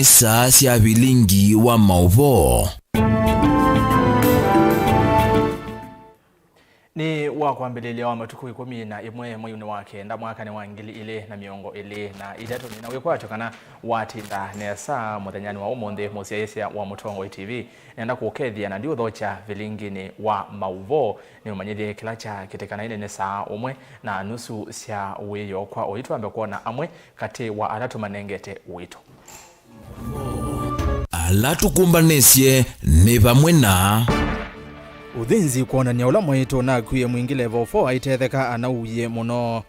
nisa cia Vilingi wa Mauvoo. Ni wa kwambililia wa matuku 11 mwezi wa kenda mwaka ni wa 2023 na wikwacho kana watinda nesa muthenyani wa umuthi musiaisia wa Mutongo TV nenda kukethia na ndio thocha Vilingi ni wa Mauvoo ni umanyithie kila cha kitekana ine nesa umwe na nusu cia wiyo kwa uitwa ambe kuona amwe kati wa alatu manengete wito alatu kumbanesie ni vamwe na uthinzi kuonania ula mwito na kwiye mwingi level 4 aitetheka anauye muno.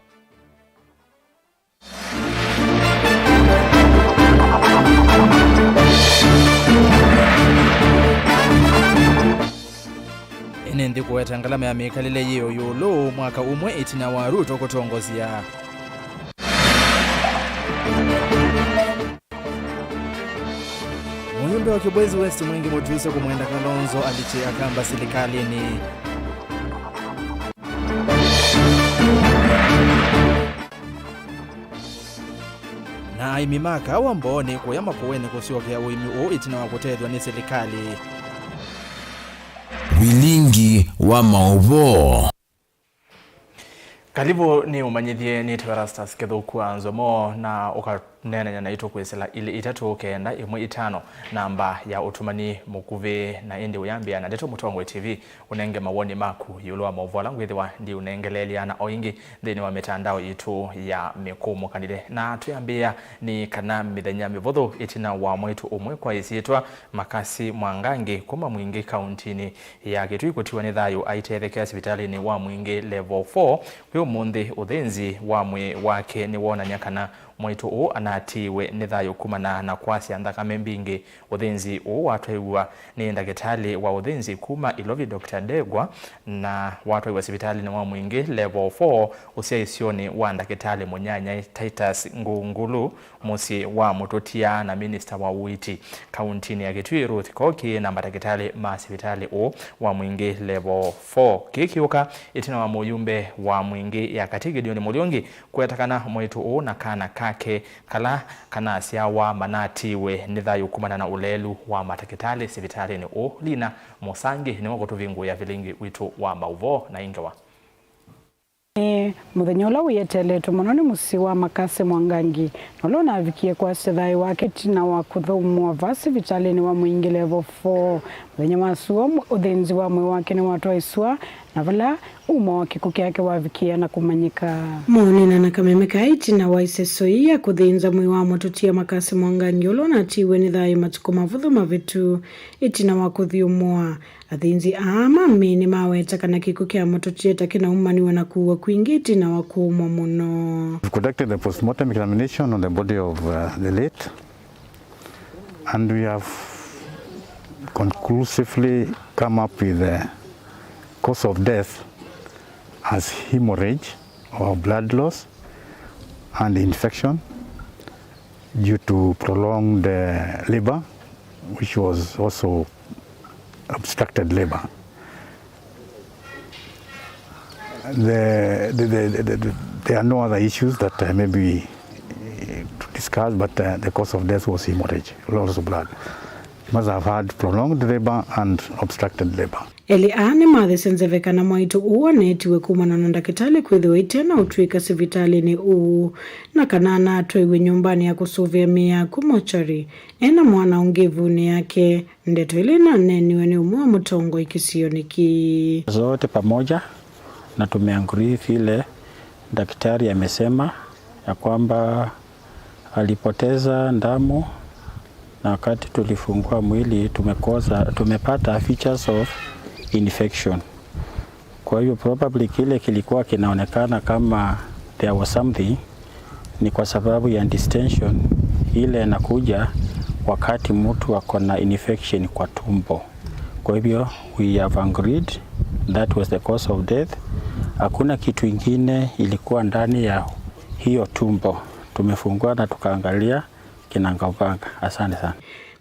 Ine ndi kuweta ngalama ya mikalile yiyo yulu mwaka umwe itina wa Ruto kutongozia. Muyumbe wa Kibwezi West Mwingi Mutwiso kumwenda Kalonzo alichia kamba serikalini. Na imimaka wamboni kuyama kuweni kusiokea uimi itina wa kutethwa ni serikali. Vilingi wa Mauvoo. Karibu ni umanyithie ni ERASTUS kethuku NZOMO na ukanena na ito kwesela ile itatu kenda imwe itano namba ya utumani mukuve na indi uyambia na ndeto Mutongo TV unenge mawoni maku yulu wa Mauvoo langu ithiwa ndi unengelelia na oingi thini wa mitandao itu ya mikumu kanile na tuyambia ni kana mithenya mivuthu itina wa mwitu umwe kwa isitwa Makasi Mwangangi kuma Mwingi kauntini ya Kitui kutiwa ni thayu aitethekea hospitalini wa Mwingi level 4 kwi umuthi uthinzi wa mwi wake ni wonania kana mwitu u anatiwe ni thayu kumana na kwasya nthakame mbingi. Uthinzi u watwaigua ni ndagitari wa uthinzi kuma Ilovi Dr. Ndegwa na watwaigua hospitalini wa Mwingi level 4 usiaisioni wa ndagitari Munyanya Titus Ngungulu musi wa Mutotia na minister wa Uiti kauntini ya Kitui Ruth Koki na madagitari ma hospitali u wa Mwingi level 4 kikiuka itina wa muyumbe wa Mwingi ya Katigedioni Muliongi kuetakana mwitu u na kana kake kala kana siawa manatiwe ni thayu kumana na ulelu wa matakitali hospitalini u Lina Musangi ni wako tuvingu ya Vilingi witu wa Mauvoo na ingawa muthenya ula wiyeteletu muno ni musi wa Makasi Mwangangi nolo navikie kwa thayu wake tina wa kuthumwa vasi vitalini wa Mwingi level 4 muthenya masuo uthinzi wa mwi wake ni watwa iswa na vala umo wake kukiake wavikia na kumanyika monina na kamemeka itina wa isesoi ya kuthinza mwi wa Mutotia Makasi Mwangangi ulo natiwe ni thayu matuko mavuthu mavitu itina wa kuthiumwa athinzi ama mini maweta kana kiko kia Mutotia takina umaniwa na kuwa kwingi itina wa kuumwa muno. We've conducted the postmortem examination on the body of the late, and we have conclusively come up with the cause of death as hemorrhage or blood loss and infection due to prolonged labor, which was also obstructed labor. There are no other issues that maybe to discuss, but the cause of death was hemorrhage, loss of blood. Must have had prolonged labor and obstructed labor. Eli aane mathesenzeveka na mwaitu uwa netiwe kumana na ndakitali kwithiwa itena utwika hospitalini uu na kanana atwaiwe nyumbani ya kusuvia mia kumochari ena mwana ungevuni yake ndeto ile na neniwe ni umwa Mutongo ikisioniki zote pamoja na tumeanguri vile daktari amesema ya kwamba alipoteza damu na wakati tulifungua mwili tumepata features of infection. Kwa hiyo probably kile kilikuwa kinaonekana kama there was something ni kwa sababu ya distension ile inakuja wakati mtu ako na infection kwa tumbo. Kwa hivyo we have agreed that was the cause of death. Hakuna kitu ingine ilikuwa ndani ya hiyo tumbo. Tumefungua na tukaangalia kinangavanga. Asante sana.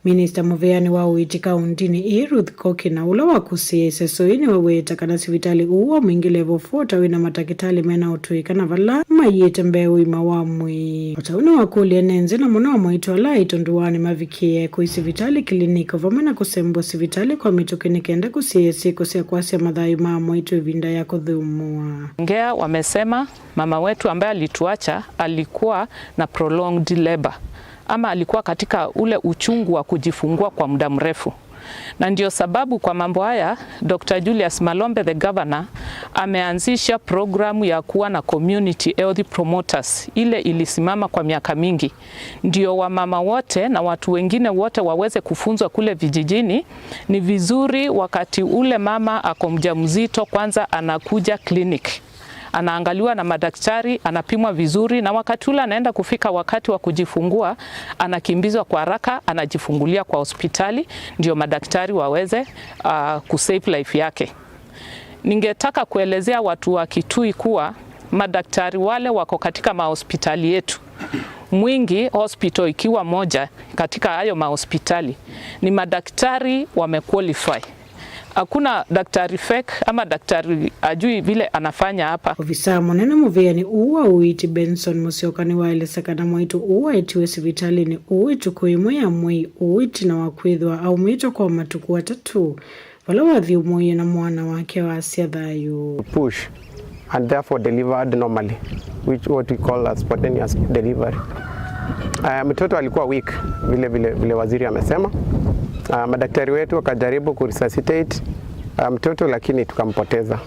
Minister muveani wa uiti kauntini Ruth Koki na ula wa kusiese soini wa weta kana sivitali uwa mwingi level 4 tawina matakitali mena utuika na vala mayete mbeu ima wamwi. Watawina wakuli enenze na muna wa mwito ala itonduwani mavikie kui sivitali kliniko vamena kusembo sivitali kwa mituki nikenda kusiese kusia kwasi ya madhayu maa mwito vinda ya kudhumua. Ngea wamesema mama wetu ambaye alituacha alikuwa na prolonged labor ama alikuwa katika ule uchungu wa kujifungua kwa muda mrefu. Na ndio sababu kwa mambo haya Dr. Julius Malombe the governor ameanzisha programu ya kuwa na community health promoters. Ile ilisimama kwa miaka mingi. Ndio wamama wote na watu wengine wote waweze kufunzwa kule vijijini. Ni vizuri wakati ule mama ako mjamzito kwanza anakuja clinic. Anaangaliwa na madaktari, anapimwa vizuri, na wakati ule anaenda kufika wakati wa kujifungua, anakimbizwa kwa haraka, anajifungulia kwa hospitali, ndio madaktari waweze kusave life yake. Ningetaka kuelezea watu wa Kitui kuwa madaktari wale wako katika mahospitali yetu. Mwingi hospital ikiwa moja katika hayo mahospitali ni madaktari wamequalify. Hakuna daktari fake ama daktari ajui vile anafanya hapa. Ofisa monene muveani uwa uiti Benson Musiokani waelesakana mwaitu uwa itiwe sivitalini uitu kuimwe ya mwi uiti na wakwithwa au mwito kwa matuku watatu wala wathi umoye na mwana wake wa Asia Thayu. Push and therefore delivered normally, which what we call as spontaneous delivery. Mtoto alikuwa weak vile waziri amesema. Madaktari wetu wakajaribu kuresuscitate mtoto lakini tukampoteza.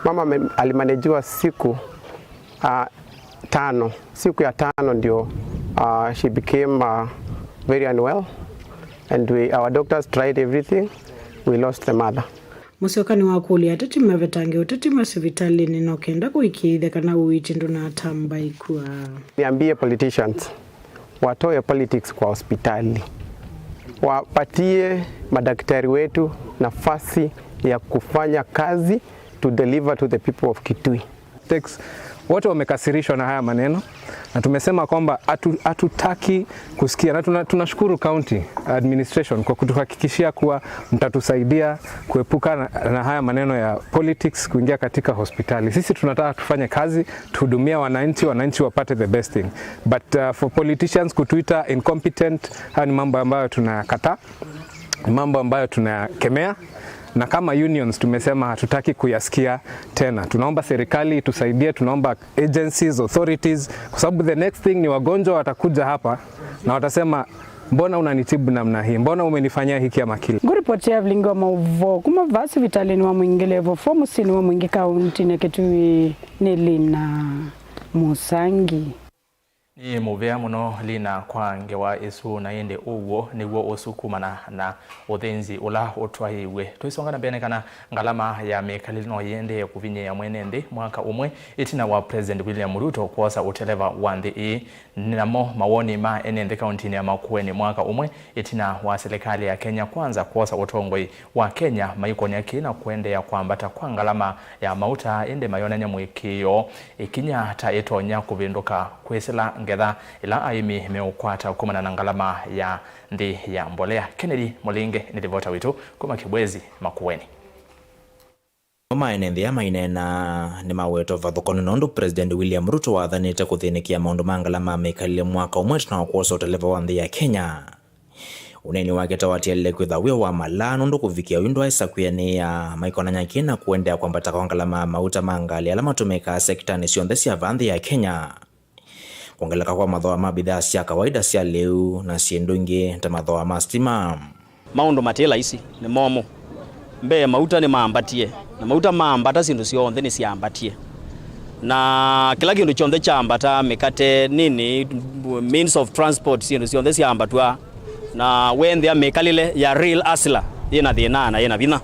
Mama alimanejiwa siku 5. Siku ya 5 ndio she became very unwell and our doctors tried everything. We lost the mother. Musiokani wakuli atati mavetange utati masivitali ninokenda kuikiithe kana uiti nduna atamba ikua. Niambie politicians watoe politics kwa hospitali. Wapatie madaktari wetu nafasi ya kufanya kazi to deliver to the people of Kitui. Wote wamekasirishwa na haya maneno na tumesema kwamba hatutaki kusikia, na tunashukuru county administration kwa kutuhakikishia kuwa mtatusaidia kuepuka na haya maneno ya politics kuingia katika hospitali. Sisi tunataka tufanye kazi, tuhudumia wananchi wapate the best thing. But for politicians kutuita incompetent, haya ni mambo ambayo tunakataa, mambo ambayo tunakemea. Na kama unions tumesema hatutaki kuyasikia tena. Tunaomba serikali tusaidie, tunaomba agencies, authorities, kwa sababu the next thing ni wagonjwa watakuja hapa na watasema mbona unanitibu namna hii, mbona umenifanyia hiki ama kile. Nguripoti ya Vilingi wa Mauvoo kuma vasi vitalini wa mwingi level 4 musini wa mwingi kauntini Kitui ni Lina Musangi. Ni muvea muno Lina kwange wa isu na yende uwo ni wo osukumana na uthenzi ula utwahiwe. Tuisongana mbene kana ngalama ya mekalino yende kuvinye ya mwenende mwaka umwe itina wa President William Ruto kuosa uteleva wandi namo mawoni ma enende kauntini ya Makueni mwaka umwe itina wa serikali ya Kenya kwanza kuosa utongoi wa Kenya maikoni ya kina kuende ya kuambata kwa ngalama ya mauta ende mayonanya mwikio ikinya ta etonya kuvinduka kwesela ngetha ila aimi meukwata kumana na ngalama ya ndi ya mbolea. Kennedy Molinge ni ripota witu kuma Kibwezi Makueni. Maenende ya mainena ni maweto vathokoni nondu President William Ruto wathanite kuthinikia maundu ma ngalama mekalile mwaka umwe na wakuosa uteleva wa nthi ya Kenya. Uneni wake tawatialile kwithawia wa mala nondu kuvikia windu wa isakuya ya maikonanya kina kuendea kwambata kwa ngalama mauta mangali ala matumika sektani cionthe cia vanthi ya Kenya. Kuongeleka kwa mathoa ma bidhaa cia kawaida cia leu na ciendu ingi ta mathoa ma stima. Maundu matela isi ni momo. Mbe mauta ni maambatie. Na mauta maambata sindu cionthe ni ciambatie. Na kila kindu chonde chaambata mikate nini means of transport sindu cionthe ciambatwa na wende ya mekalile ya real asla yena thina na yena vina.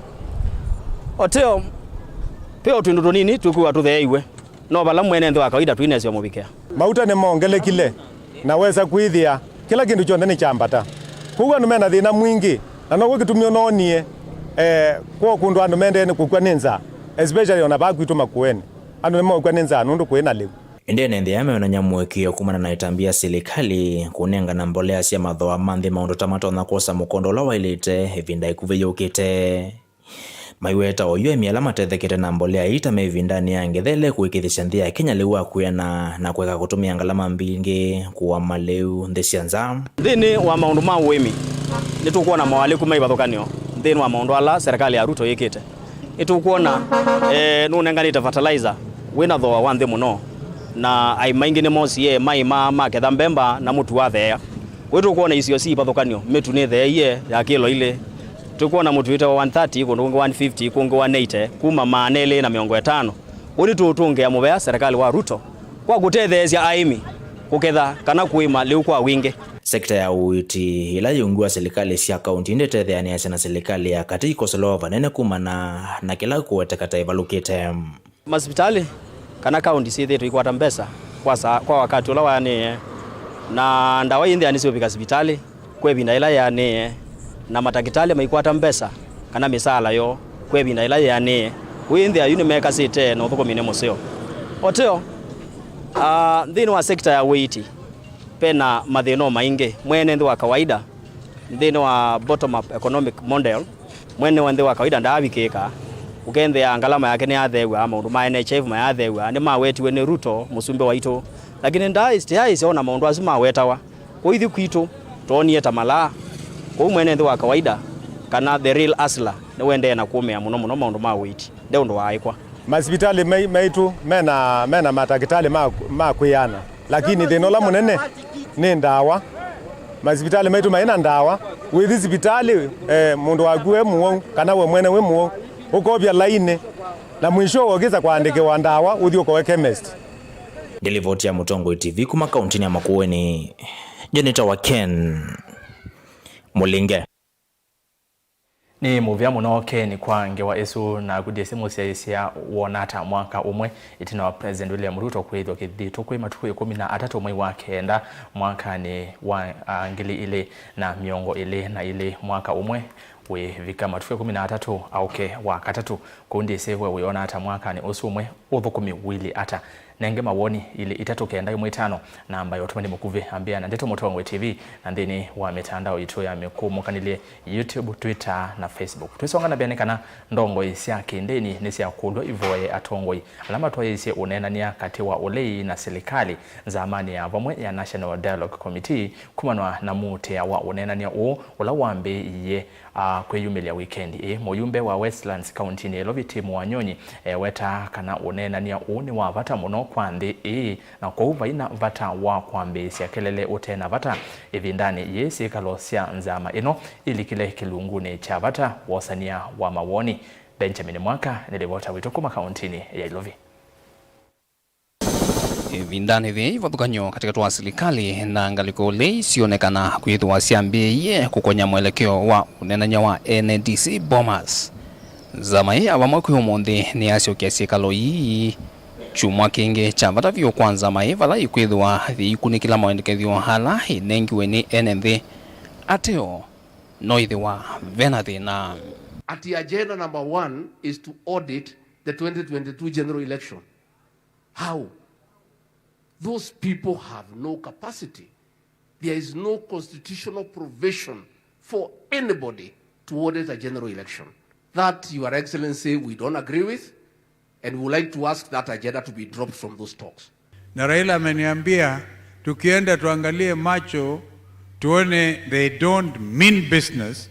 Oteo peo tundu nini tukuwa tutheiwe. No bala mwene ndo akawaida tuinesyo mubikea. Mauta ni mongelekile naweza kuithia kila kindu chonde ni chambata. Kuwa numena thina mwingi na no gitumio nonie kwa kundu andu mende ni kukwa ninza especially ona bakwitu Makueni. Andu nimo kwa ninza nundu kwena leu. Indene ndiame onanyamwekio kumana na itambia serikali kunenga na mbolea cia mathoa manthi maundu tamatona kosa mukondo la wailite evinda ikuveyukite. Maiweta oyo emiala matethekete na mbolea ita mevindani yangethele kuikithisha nthi ya Kenya liwa kuyana na kweka kutumia ngalama mbingi kuwa maleu nthi cia nza. Thini wa maundu ma wimi nitukuona mawaliku maivathukanio thini wa maundu ala serikali ya Ruto yikite. Nitukuona nunenganite fertilizer wina thoa wa nthi muno na ai maingi ni mosie mai ma ketha mbemba na mutu wa thea. Wetu kuona icio si vathukanio mitu ni thea ye ya kilo ile. Tukuona mutu wita wa 130 kundu 150 kungu 180 kuma manele na 50. Uri tutunge ya muvea serikali wa Ruto kwa gutethecia aimi kuketha kana kuima liu kwa wingi. Sekta ya uiti ila yungua serikali cia kaunti ndetetheania na serikali ya kati ikosolova nene kumana na kila kuwetekata ivalukite. Masipitali kana kaunti si thitu ikwata mbesa kwa wakati ula wani na ndawa indi anisio sipitali kwe binda ila yani na matakitali maikwata mbesa kana misala yo kwe binda ila yani windi ya meka site no thukumine museo oteo thini wa sekta ya witi pena mathino maingi mwene nthi wa kawaida thini wa bottom up economic model mwene wa nthi wa kawaida ndabikika ukende ya ngalama yake ni athewa maundu ma NHF ma athewa ni mawetiwe ni Ruto musumbe waitu lakini ndai siona maundu asu mawetawa ko ithi kwitu tonie tamala ko mwene nthi wa kawaida kana the real asla ni wende na kumea muno maundu ma witi ndio ndo waikwa masipitali maitu mena matakitali ma kuyana lakini thino la munene ni ndawa. Masipitali maitu maina ndawa withi sipitali mundu wakuwe muo kana we mwene we muo ukobya laine na mwisho wogiza kuandikiwa ndawa uthi ukowe chemist. Delivoti ya Mutongo TV kuma kauntini ya Makueni. Jonita wa Ken Mulinge. Ni muvya muno Ken kwange wa esu na gudese musia wonata mwaka umwe itina wa President William Ruto kwithwa kithito kwi matuku 13 mwai wa kenda mwaka ni wa ngili ile na miongo ile na ile mwaka umwe we vika matuku 13 auke wa katatu kundi sewe we ona ata mwaka ni usumwe uthukumi wili ata nenge mawoni ile itatokenda imwe 5 na ambayo tumani mukuve ambia na ndeto Mutongo TV na ndini wa mitandao itu ya mikumu kanile YouTube, Twitter na Facebook. Tuisongana bianekana ndongo isi yake ndeni nisi ya kudwa ivoye atongoi alama tuwa isi unenania kati wa ulei na serikali zamani ya vamwe ya National Dialogue Committee kumanwa na mute ya wa unenania ula wambe iye kwe yumeli ya weekendi moyumbe wa Westlands County ni Lovitimu Wanyonyi weta kana unenania ni wa vata muno kwandi na kwa uva ina vata wa kwambe siya kelele utena vata evindani yesi kalosia nzama ino ili kile kilungune cha vata wasania wa mawoni. Benjamin Mwaka nilivota witokuma kauntini ya Ilovi. Vindani vi vathukanyo katika tuwa serikali na ngaliko lei sionekana kuithwa siambie kukonya mwelekeo wa unenanya wa NDC Bomas. Zama hii awamwa kuhumondi ni asio kiasi kalo hii chumwa kinge cha vata vio kwanza maivala ikuithwa viikunikila mawendekezio hala inengiwe ni NND ateo noithwa venathi na Ati agenda number 1 is to audit the 2022 general election. How? Those people have no capacity. There is no constitutional provision for anybody to audit a general election. That, Your Excellency, we don't agree with, and we would like to ask that agenda to be dropped from those talks. Na Raila ameniambia tukienda tuangalie macho tuone they don't mean business.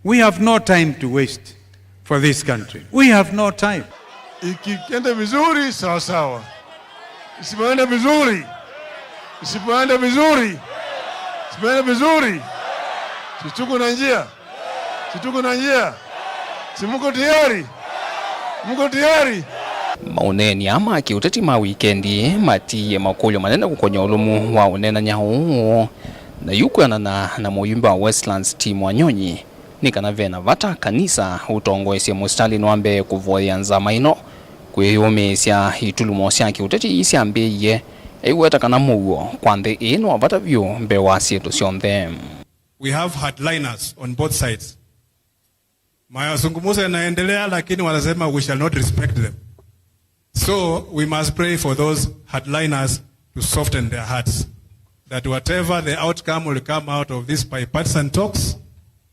We have no time to waste for this country. We have no time. Ikienda vizuri sawa sawa. Isipoenda vizuri. Isipoenda vizuri. Isipoenda vizuri. Situko na njia. Situko na njia. Simuko tayari. Muko tayari. Mauneni ama kiuteti ma weekendi mati makolyo manene kukonya ulumu wa unena nyahu na yukuana na moyumbe wa Westlands team Wanyonyi ni kana vena vata kanisa utongoesya mustali nwambe kuvoya nzama ino kwiyumesya itulumo sya kiuteti isyambiye eiweta kana Mauvoo kwanthe ino vata vyo mbewa sietu syonthe. We have hardliners on both sides. Mazungumzo yanaendelea lakini wanasema we shall not respect them. So we must pray for those hardliners to soften their hearts, that whatever the outcome will come out of these bipartisan talks,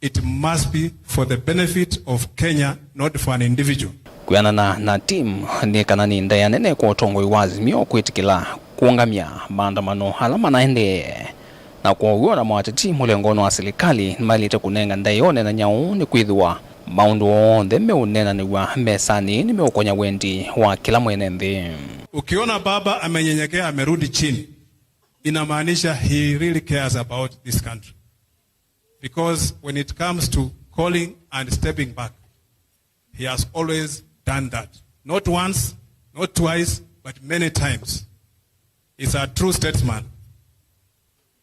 it must be for the benefit of Kenya, not for an individual. Kuyanana na timu ni kanani ndaya nene kwa utongo iwazimio kuitikila kuangamia maandamano halama naende na kwa uona mwateti mulengono wa serikali malite kunenga ndayone na nyau ni kuidhua maundu onde meunena ni wa mesani ni meukonya wendi wa kila mwenende. Ukiona baba amenyenyekea amerudi chini, inamaanisha he really cares about this country. Because when it comes to calling and stepping back, he has always done that. Not once, not twice, but many times. He's a true statesman.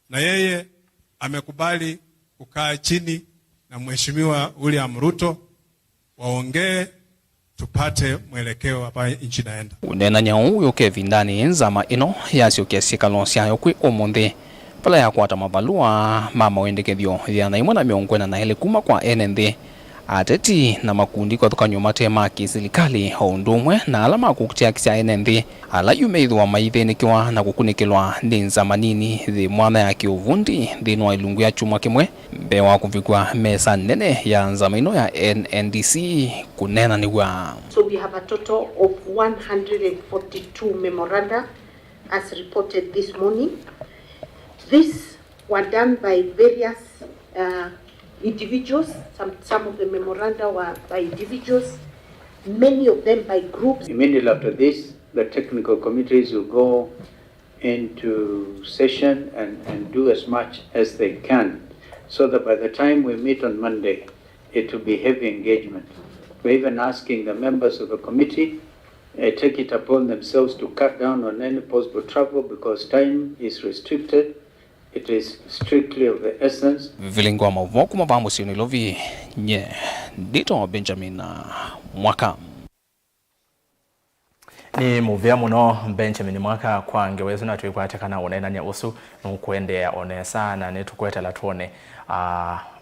Na yeye amekubali kukaa chini na Mheshimiwa William Ruto waongee tupate mwelekeo hapa nchi inaenda. Unena nyau yoke vindani nzama ino yasio kiasika lonsia yokwi omonde pala ya kwata mabalua mama wendekethio ya na imwana miongwena na hele kuma kwa NND ateti na makundi kwa toka nyuma tema kiserikali haundumwe na alama kukutia kisia NND ala yumeidhwa maithenikiwa na kukunikilwa ni nzamanini thi mwana ya kiuvundi dhinwa ilungu ya chuma kimwe mbewa kuvikwa mesa nene ya nzamaino ya NNDC kunena niwa. So we have a total of 142 memoranda as reported this morning. These were done by various individuals. Some of the memoranda were by individuals, many of them by groups. Immediately after this, the technical committees will go into session and do as much as they can, so that by the time we meet on Monday, it will be heavy engagement. We're even asking the members of the committee take it upon themselves to cut down on any possible travel because time is restricted. It is strictly of the essence. Vilingi wa Mauvoo kumavambo sioni lovi nye dito Benjamin Mwaka. Ni muvia muno Benjamin Mwaka kwa ngewezo na tuikwatekana unainanya usu nukuendea onesa na netukweta la tuone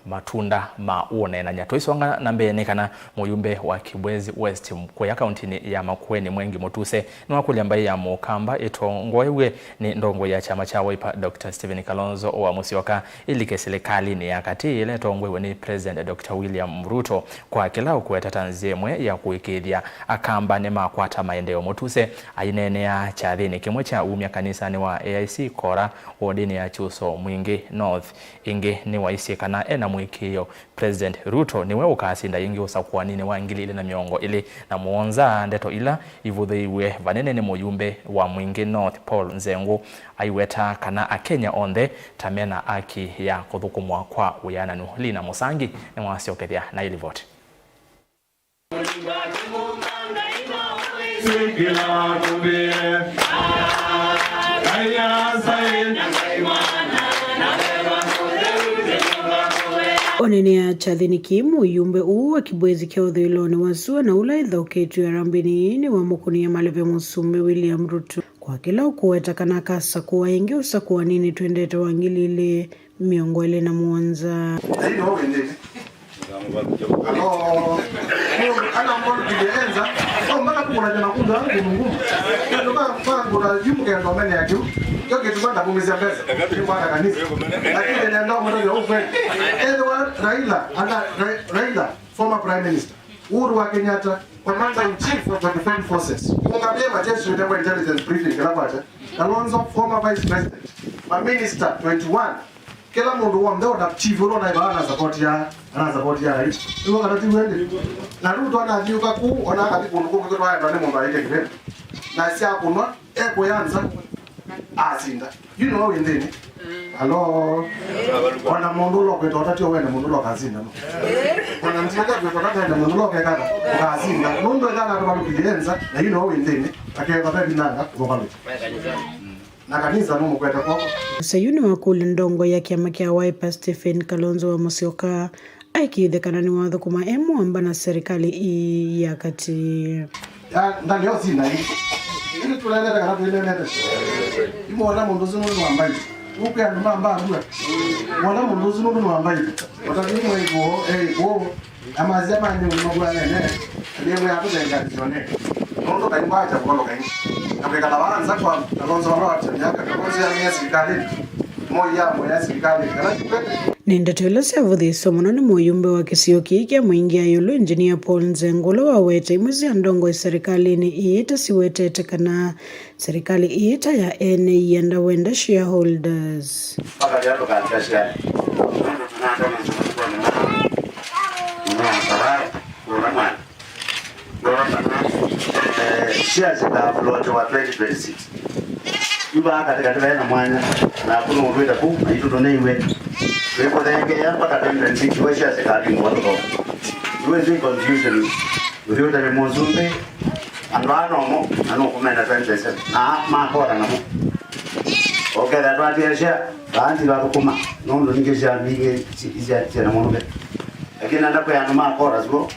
matunda maone na nyatoisonga nambe nekana muyumbe wa Kibwezi West mkoya kaunti ya Makueni Mwengi Motuse ni wakuli ambaye ya Mukamba itongoewe ni ndongo ya chama cha Wiper Dr. Stephen Kalonzo wa Musyoka ili serikali ni yakati ile tongoewe ni President Dr. William Ruto kwa kila kueta tanzemwe ya kuikithia akamba ne makwata maendeleo. Motuse ainenea chathini kimwe cha umya kanisa ni wa AIC Kora odini ya Chuso Mwingi North ingi ni waisi kana ena mwikio President Ruto niwe ukasinda ingi usakuwa nini wangili ile na miongo ili na muonza ndeto ila ivuthiwe vanene ni muyumbe wa Mwingi North Paul Nzengu aiweta kana akenya onde tamena aki ya kuthukumwa kwa uyananu Lina Musangi ni mwasiokethia na ili vote. Onenia chathini kimu yumbe uwa Kibwezi kia uthiloni wasua na ula ithoketu ya rambini ni wa mukunia maleve Musumbi William Ruto kwa kila ukuweta kana kasa kuwa ingi usakuwa nini tuendete wangilile miongo ile na muonza. Ana mbona kienza au mpaka kuna jana kuja ngumu ndio kwa kuna jimu kwa ngomeni yake hiyo kitu bado kumezea pesa ni bwana kanisa lakini ndio mmoja wa ufe Edward Raila former prime minister Uhuru wa Kenyatta commander in chief of the defense forces ungabie majeshi ndio intelligence briefing kalapata Kalonzo former vice president ma minister 21 kila mundu wa mdao na chief ro na ibana support ya rais ndio kana tiwende na Ruto anajiuka ku ona kati kundu kwa kwa ndo ne mundu aike kile na si akunwa eko yanza azinda you know in then hello wana mundu lo kweto tatio wena mundu lo kazinda wana mtaka kweto kata mundu lo kekata kazinda mundu ndana ndo balukienza na you know in then akeka baby nanga kwa na kanisa no mukweta kwa sayuni wakuli ndongo ya kiama kia Wiper Stephen Kalonzo wa Musyoka aikithekana ni watho kuma emu amba na serikali ya kati ya ndani yo sina ili tuleleta kana tuleleta imona mundu zinu ni wambai uke andu mamba arua mona mundu zinu ni wambai watatu mwe go amazi amanye mugwa nene ndiye mwe apuzenga tione Kalonzo kaimbacha kwa kaini. Na kwa kalawanza kwa Kalonzo wala miaka Kalonzo ya miezi serikali. Moja ya serikali. Nindatwela savuthiso muno ni muyumbe wa kisio kiki muingia yulu engineer Paul Nzengula wawete imuzi ya ndongo ya serikalini iita siwetete kana serikali iita ya ene yenda wenda shareholders. Shares za float wa 2026. Yuba katika na mwana na kuna mwenda ku aitu doneiwe. Kwa dhenge ya mpaka 2026 wa shares za kadi mwoto. Yuwe confusion. Ukiota ni mozumbe andano mo ano kumenda 2027. Na makora na mo. Okay, that one here share. Baadhi wa kuma. Nondo ningesha mingi ija na mono. Lakini ndapo ya makora sio.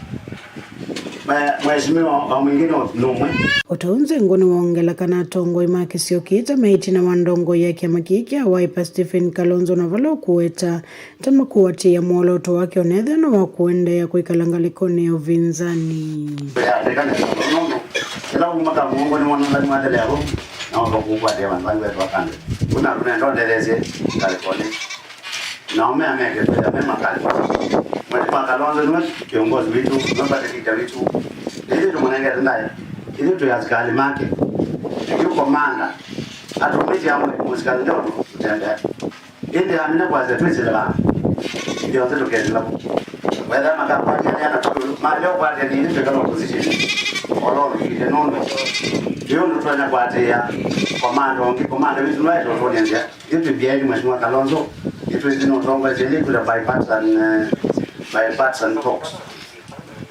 Mheshimiwa mwingine nomwe Otaunze ngoni waongela kana tongo imaki sio kita maiti na wandongo ya kiama kiki ya Wiper Stephen Kalonzo na valo kuweta tama kuwatia mwoloto wake onedhe na wakuende ya kuikalangalikoni ya uvinzani. Kila umaka mungu ni wanundani madele yako na wakakuwa dia wanzangu wetu wakande. Kuna ndeleze kalikoni. Na ameke kwa mema kalikoni. Mheshimiwa Kalonzo ni kiongozi wetu, nobadilika wetu. Ili tumunenge ndaya. Ili tuyasikali make. Yuko manga. Atumiti ya musikali ndoto tutendea. Ili amina kwa zetu zile ndio zetu kenda. Whether makapati yana maleo kwa ndio ile kama position. Olo ile nondo. Ndio ndo tunafanya kwa atia komando wetu ndio tunafanya. Ili bieni Mheshimiwa Kalonzo. Itu izino ndongo zile kula bipartisan talks.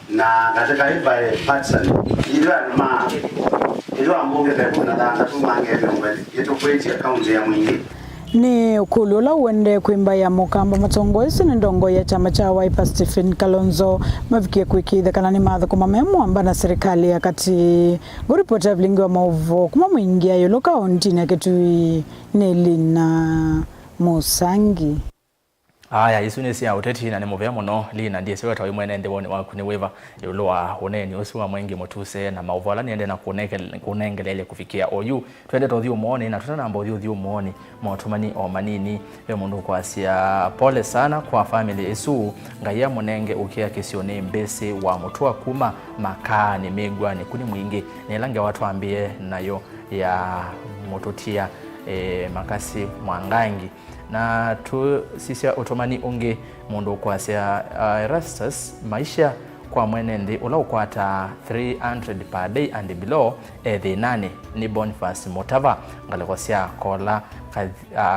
Na katika hii bipartisan ilo mbunge kuna na tumange mbele yetu kwetu account ya mwingi ni ukulula uende kuimba ya mukamba matongoezi ni ndongo ya chama cha Wiper Stephen Kalonzo mavikie kuikitha kana ni matha kuma memu amba na serikali ya kati guripota Vilingi wa Mauvoo kuma muingia yolo kaunti na ketui Nelina Musangi. Aya isunesi ya uteti na nemovea mono lina ndiye sewa tawi mwene ende wone waku ni weva yuluwa uneni usiwa mwengi motuse na Mauvoo ni ende na kunengelele kufikia oyu twende to thiu muone na tutana amba thiu muone motumani o manini we mundu kwa sia pole sana kwa family isu ngaya munenge ukia kisione mbese wa mutua kuma makani megwa ni kuni mwingi nilange watu ambie nayo ya mototia makasi mwangangi na tu sisi otomani unge mundu kwa sia ERASTUS maisha kwa mwenende ula ukwata 300 per day and below the nane ni Boniface Motava ngale sia kola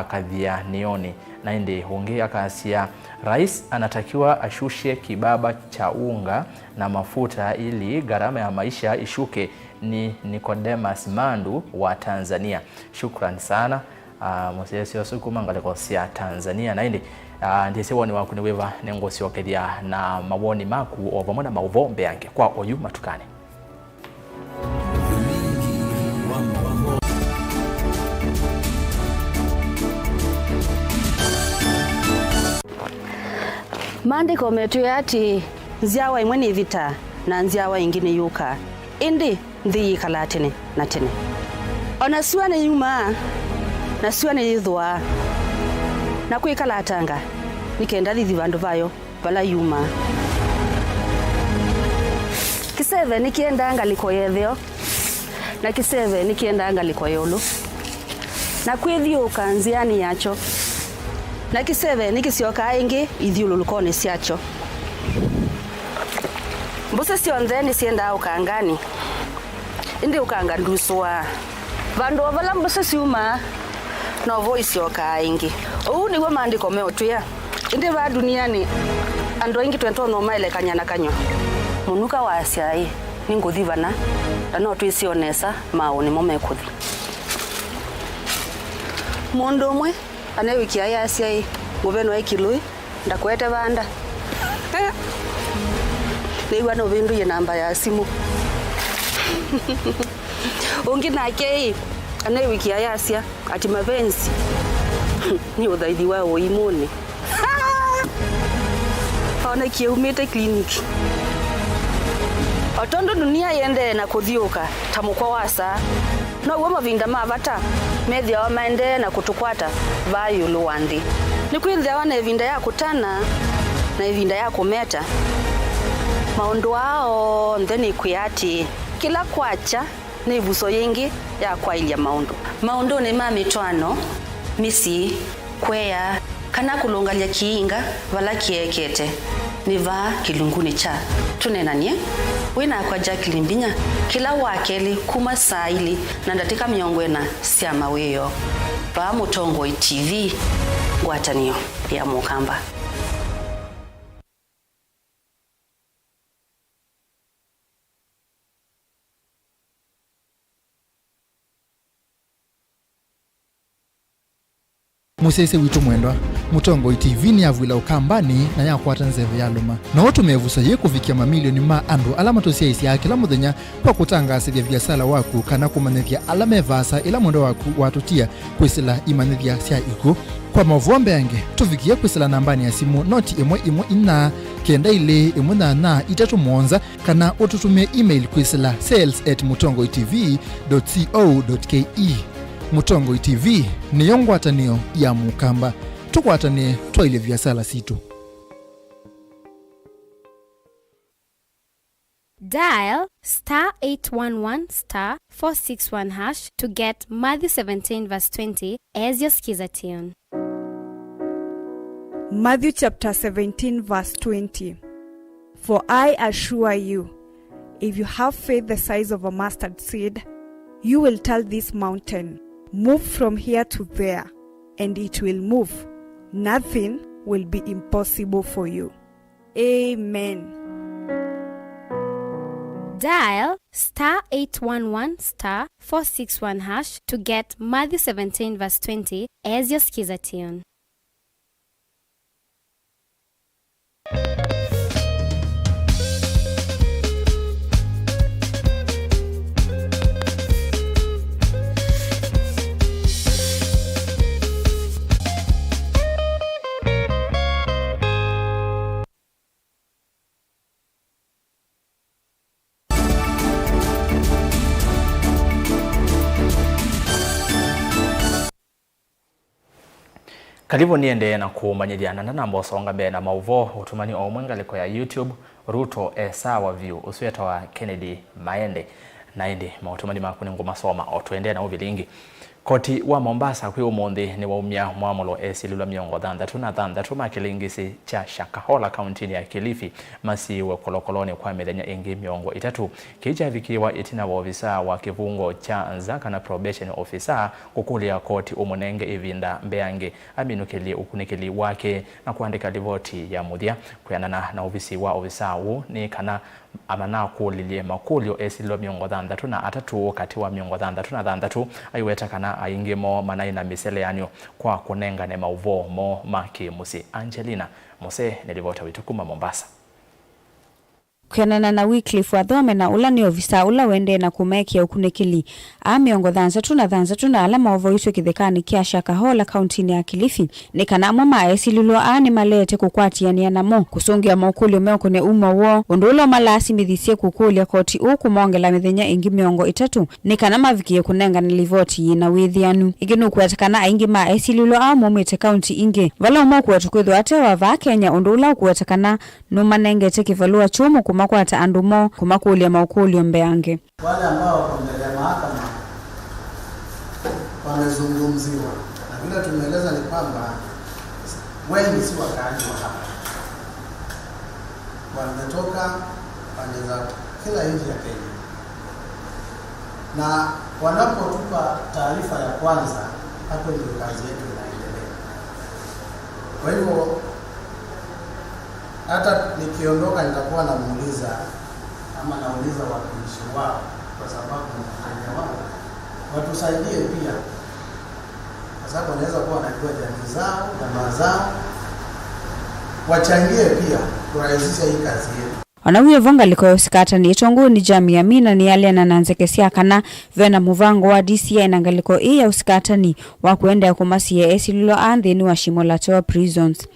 kadhia nioni na indi unge akasia rais anatakiwa ashushe kibaba cha unga na mafuta ili gharama ya maisha ishuke. Ni Nicodemus Mandu wa Tanzania. Shukrani sana. Mosesi osukuma ngale sia Tanzania na indi ndiye sewa ni wakuniweva nengosi wakedia na mawoni maku ovamona Mauvoo mbeange kwa oyu matukane. Maandiko metu yati nziawa imwe ni vita na nziawa ingine yuka indi nthi kalatene na tene ona siwa ni yuma na siwa ni yithwa na kwikalatanga nikenda thithi vandu vayo vala yuma kiseve nikienda ngaliko yetheo na kiseve nikienda ngaliko yolo na kwithiuka nziani yacho na kiseve nikisioka ingi ithiululukone siacho mbuse sionthe ni sienda ukangani indi ukanga nduswa vandu vala mbuse siuma no voice yoka ingi uu niguo maandiko meotwia indi va duniani andu aingi twento no maelekanya na kanyo munuka wa asiai ni nguthi vana na no twisionesa mauni mo mekuthi mundu umwe anawikia ya asiai muveno wa ikilui ndakwete vanda niwa no vindu ye namba ya simu ungi nake anawikia ya asia ati mapenzi ni uthaithi wa uimuni ona kiumite kliniki otondo dunia yende na kuthiuka tamukwa wasa no woma vinda mavata media wa maende na kutukwata vayu luwandi ni kwinthia wana vinda ya kutana na vinda ya kumeta maundu wao ndeni kuyati kila kwacha ni vuso yingi ya kwailia maundu ni mamitwano misi kwea kana kulungalia kiinga vala kiekete niva kilunguni cha tunenanie wina kwa Jacqueline Mbinya kila wakeli kuma saili na ndatika miongwena sia maweyo pa Mutongo TV ngwatanio ya Mukamba. Musese witu mwendwa Mutongo TV ni avwila ukambani na yakwata nzeve ya luma na otu mevusa ye kufikia mamilioni ma andu alama tosia isi ya kila muthenya kwa kutangasa vya biasala waku kana kumanethia alame vasa ila mwendo waku watutia kwisila imanethia sia iku kwa Mauvoo yange tufikia kwisila nambani ya simu noti imwe ina kenda ile na itatu mwonza kana otutume email kwisila sales@mutongotv.co.ke. Mutongo TV ni yongwatanio ya Mukamba tukwatane twaile vyasala situ. Dial *811*461# to get Matthew 17:20 as your skiza tune. Matthew chapter 17:20. For I assure you, if you have faith the size of a mustard seed, you will tell this mountain, move from here to there, and it will move. Nothing will be impossible for you. Amen. Dial *811*461# to get Matthew 17:20 as your skiza tune. Karibu niende na kumanyiliana na namba osonga mbele na Mauvoo utumani omwengaliko ya YouTube Ruto sawa view usweta wa Kennedy Maende naende mautumani makuni ngoma soma otwende na Vilingi koti wa Mombasa kwi umundi ni waumia mwamulo esilula miongo thandatu makilingisi cha Shakahola kaunti ya Kilifi masi we kolokoloni kwa mithenya ingi miongo itatu kija vikiwa itina wa ofisa wa kivungo cha Nzaka na probation officer kukulia koti umunenge ivinda mbeange aminukili ukunikili wake na kuandika ripoti ya muthia kuyanana na ofisi wa ofisa huu ni kana amana kulilie makulio esilula miongo thandatu na atatu kati wa miongo thandatu aiweta kana aingimo manai na miseleanyo kwa kunenga ne Mauvoo mo maki musi Angelina Mose nilivota witukuma Mombasa. Kuyanana na Wycliffe Wathome na ula ni ofisa ula wende na kumekia ukunikili miongo thandatu na ala Mauvoo iso kithekani kia Shakahola kaunti ya Kilifi ni kana mama esilulwa ni malete kukwatiania namo kusongia maukuli meoko ne wo undulo malasi mithisie kukulia koti ukumongela mithenya ingi miongo itatu ni kana mavikie kunenga nilivoti na withianu iginu kuetakana ingi ma esilulwa momete kaunti ingi vala umoku wetukwithwa ate wa va Kenya undula kuetakana numanengete kivalua chumu kumakwata andumo kumakulia maukuli mbeange. Wale ambao wako mbele ya mahakama wamezungumziwa na vile tumeeleza ni kwamba wengi si wakaaji wa hapa, wametoka pande za kila nchi ya Kenya, na wanapotupa taarifa ya kwanza, hapo ndio kazi yetu inaendelea. Kwa hivyo hata nikiondoka nitakuwa namuuliza ama nauliza watumishi wao, kwa sababu Kenya wao watusaidie pia, kwa sababu wanaweza kuwa wanajua jamii zao, jamaa zao, wachangie pia kurahisisha hii kazi yetu. Wanawiye vonga liko yosikata ni itongu ni jamii amina ni yale na nanzekesia kana vena muvango wa DCI na ngaliko ya usikata ni wakuenda ya kumasi ya esililo ni wa Shimolatewa prisons.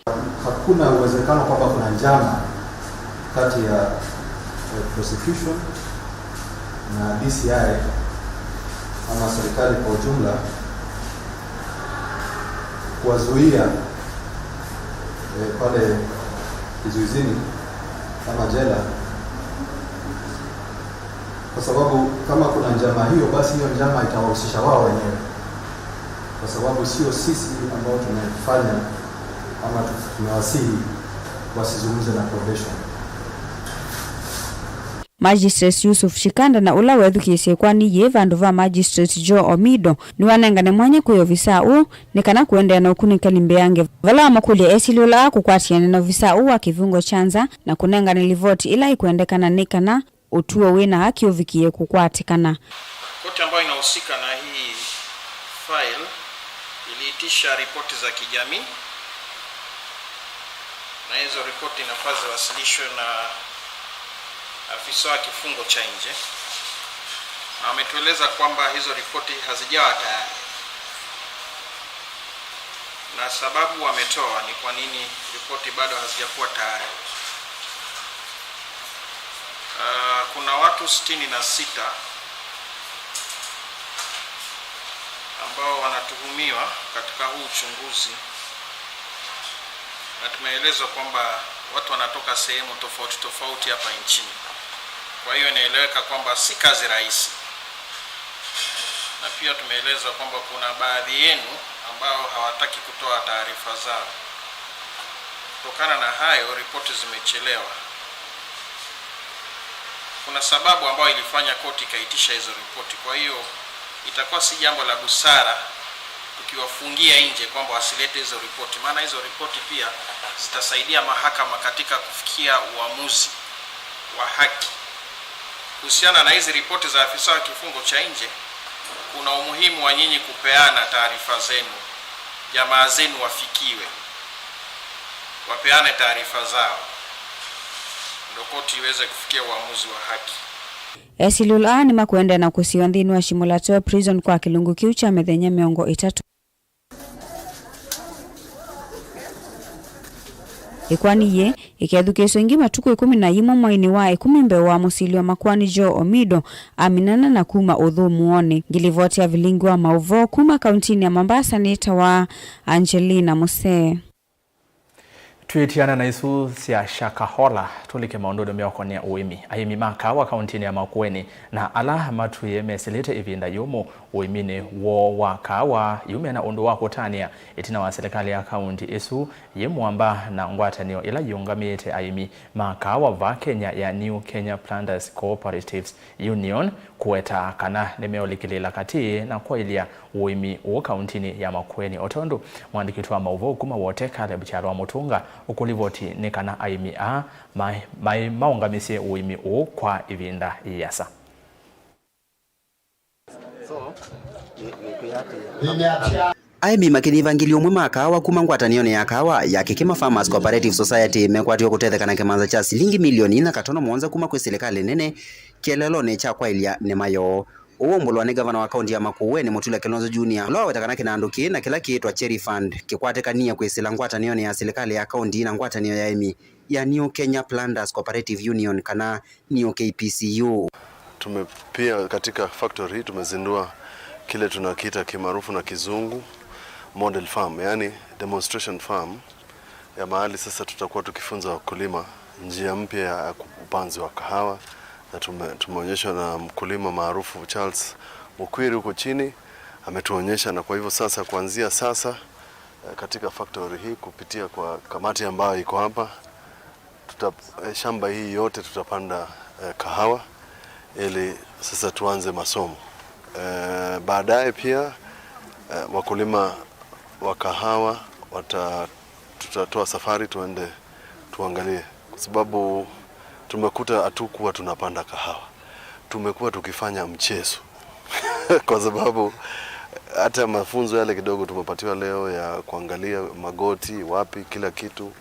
Hakuna uwezekano kwamba kuna njama kati ya prosecution na DCI ama serikali kwa ujumla kuwazuia pale kizuizini kama jela, kwa sababu kama kuna njama hiyo, basi hiyo njama itawahusisha wao wenyewe, kwa sababu sio sisi ambao tunafanya ama tunawasihi wasizungumze na probation. Magistrate Yusuf Shikanda na ula wethukiisie kwani ye vandu va Magistrate Joe Omido ni wanengane mwanya kuyo visa u nikana kuendea na ukunika limbe yange vala makulia esilula kukwatiana na visa u wa kifungo chanza na kunengane livoti ila ikuendekana nikana utuo wina haki uvikie kukwatikana. Koti ambayo inahusika na hii file iliitisha ripoti za kijamii na hizo ripoti inafaa ziwasilishwe na afisa wa kifungo cha nje, na ametueleza kwamba hizo ripoti hazijawa tayari, na sababu wametoa ni kwa nini ripoti bado hazijakuwa tayari. Kuna watu 66 ambao wanatuhumiwa katika huu uchunguzi, na tumeelezwa kwamba watu wanatoka sehemu tofauti tofauti hapa nchini. Kwa hiyo inaeleweka kwamba si kazi rahisi, na pia tumeelezwa kwamba kuna baadhi yenu ambao hawataki kutoa taarifa zao. Kutokana na hayo, ripoti zimechelewa. Kuna sababu ambayo ilifanya koti ikaitisha hizo ripoti. Kwa hiyo itakuwa si jambo la busara tukiwafungia nje kwamba wasilete hizo ripoti, maana hizo ripoti pia zitasaidia mahakama katika kufikia uamuzi wa haki. Kuhusiana na hizi ripoti za afisa wa kifungo cha nje, kuna umuhimu wa nyinyi kupeana taarifa zenu, jamaa zenu wafikiwe, wapeane taarifa zao, ndio koti iweze kufikia uamuzi wa haki. Esilula ni makwenda na kusiwa ndini wa Shimulato prison kwa kilungu kiu cha methenya miongo 3. Ikwani ye ikethukesho ingi matuku 11 mwaini wa 10 mbeo wa musilio makwani Joe Omido aminana na kuma uthumuone ngilivoti ya Vilingi wa Mauvoo kuma kauntini ya Mombasa nita wa Angelina Muse. Tuitiana na isu sia Shakahola tulike maundodo meokonia uimi ayimi makawa kauntini ya Makueni na ala matuye meselete ivinda yumo uimine wo wakawa yume na undu wako tania itina wa serikali ya kaunti isu yemuamba na ngwatanio ila yungamite ayimi makawa va Kenya ya New Kenya Planters Cooperatives Union kueta kana nemeolikilila kati na kwa ilia uimi uo kauntini ya Makueni otondo mwandikitu wa Mauvoo kuma wote kale bicharo wa Mutunga ukulivoti nikana ayimi a maungamisie uimi uo kwa ivinda iyasa. Aimi makini vangilio mwe makawa kuma ngwatanio ya kawa ya Kikima Farmers Cooperative Society mekwatio kutethekana kimanza cha silingi milioni na katono mwonza kuma kwe serikali nene kielelo ne cha kwa ilia nemayo uombulwa ni gavana wa kaunti ya Makueni Mutula Kilonzo Junior lo wetakana kinanduki na kila kiitwa Cherry Fund kikwatekania kwesila ngwatanio ya serikali ya kaunti na ngwatanio ya Aimi ya New Kenya Planters Cooperative Union kana New KPCU. Pia katika factory hii tumezindua kile tunakiita kimaarufu na kizungu model farm, yani demonstration farm ya mahali sasa tutakuwa tukifunza wakulima njia mpya ya upanzi wa kahawa, na tumeonyeshwa na mkulima maarufu Charles Mukwiri huko chini ametuonyesha, na kwa hivyo sasa kuanzia sasa katika factory hii kupitia kwa kamati ambayo iko hapa shamba hii yote tutapanda kahawa ili sasa tuanze masomo. Baadaye pia wakulima wa kahawa tutatoa safari tuende tuangalie, kwa sababu tumekuta hatukuwa tunapanda kahawa, tumekuwa tukifanya mchezo kwa sababu hata mafunzo yale kidogo tumepatiwa leo ya kuangalia magoti wapi kila kitu,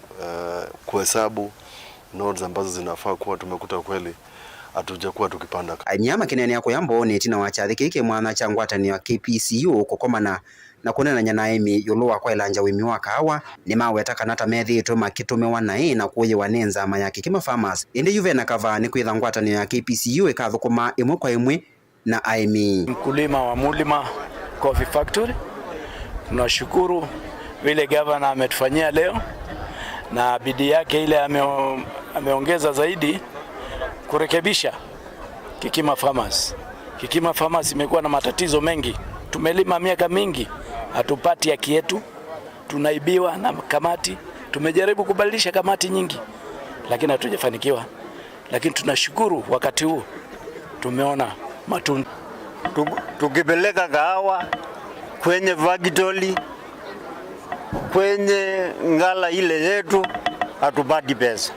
kuhesabu nodes ambazo zinafaa kuwa, tumekuta kweli hatujakuwa tukipanda. Anyama kinene yako yambo ni tina wachathi kike mwana cha ngwatanio ya KPCU kukomana na kunenanya na aimi yulu wa kwa ilanja wimi wa kahawa ni maweta kanata methitwe makitumiwa nai na kuyiwa ni nzama ya Kikima Farmers indi yuve na kava ni kwitha ngwatanio ya KPCU ikathukuma imwe kwa imwe na aimi. Mkulima wa Mulima Coffee Factory, tunashukuru vile gavana ametufanyia leo na bidii yake ile ameongeza zaidi kurekebisha Kikima Farmers. Kikima Farmers imekuwa na matatizo mengi. Tumelima miaka mingi, hatupati haki yetu, tunaibiwa na kamati. Tumejaribu kubadilisha kamati nyingi, lakini hatujafanikiwa. Lakini tunashukuru wakati huu tumeona matunda. Tukipeleka kahawa kwenye factory, kwenye ngala ile yetu, hatupati pesa.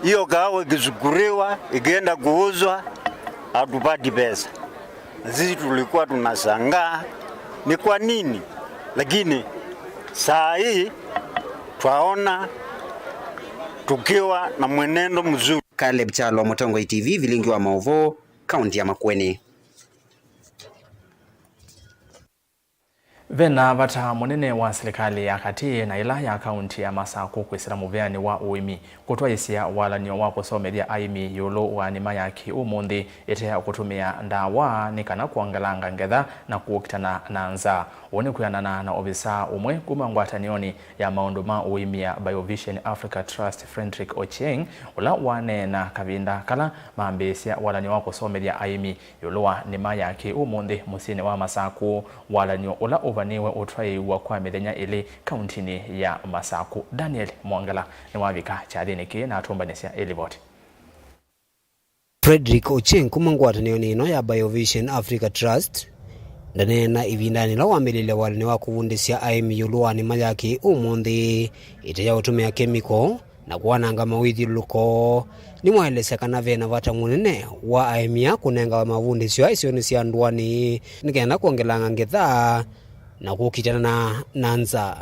Hiyo kahawa ikisukuriwa, ikienda kuuzwa, hatupati pesa. Sisi tulikuwa tunashangaa ni kwa nini, lakini saa hii twaona tukiwa na mwenendo mzuri. Caleb Chalo, Mutongo TV, Vilingi wa Mauvoo, kaunti ya Makueni. Vena vata munene wa serikali ya kati na ila ya kaunti ya Masako kwisira muveani wa uimi kutwa isia walanio wa kusomeria aimi yulu wa nima ya kiumundi ite kutumia ndawa ni kana kuangalanga ngetha na kuokitana na nza wone kuyanana na obisa umwe kuma ngwatanioni ya maundu ma uimi ya BioVision Africa Trust Frederick Ochieng ula wane na kavinda kala maambisia walanio wa kusomeria aimi yulu wa nima ya kiumundi musine wa Masako walanio ula vaniwe utrai wa kwa mithenya ili kauntini ya Masako. Daniel Mwangala ni wavika chadiniki na atumbanesia eliboti. Frederick Ochieng kuma ngwatanio nino ya BioVision Africa Trust ndanena ivindani la wamilile walini wa kuvundisya aimi yuluwani mayaki umundi ite ya utumia chemical na kuwananga mawithuluko ni mwaelesya kana vena vata munene wa aimi ya kunenga wa mavundisyo aisioni sya nduani nikenda kuongelanga ngetha na kukitana na nza.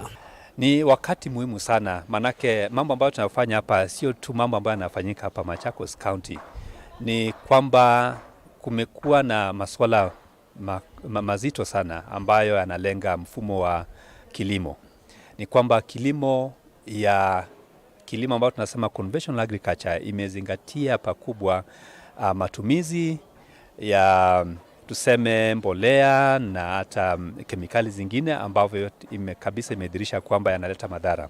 Ni wakati muhimu sana, manake mambo ambayo tunafanya hapa sio tu mambo ambayo yanafanyika hapa Machakos County. Ni kwamba kumekuwa na masuala mazito sana ambayo yanalenga mfumo wa kilimo. Ni kwamba kilimo ambayo tunasema conventional agriculture imezingatia pakubwa matumizi ya tuseme mbolea na hata kemikali zingine ambavyo kabisa imedhihirisha kwamba yanaleta madhara.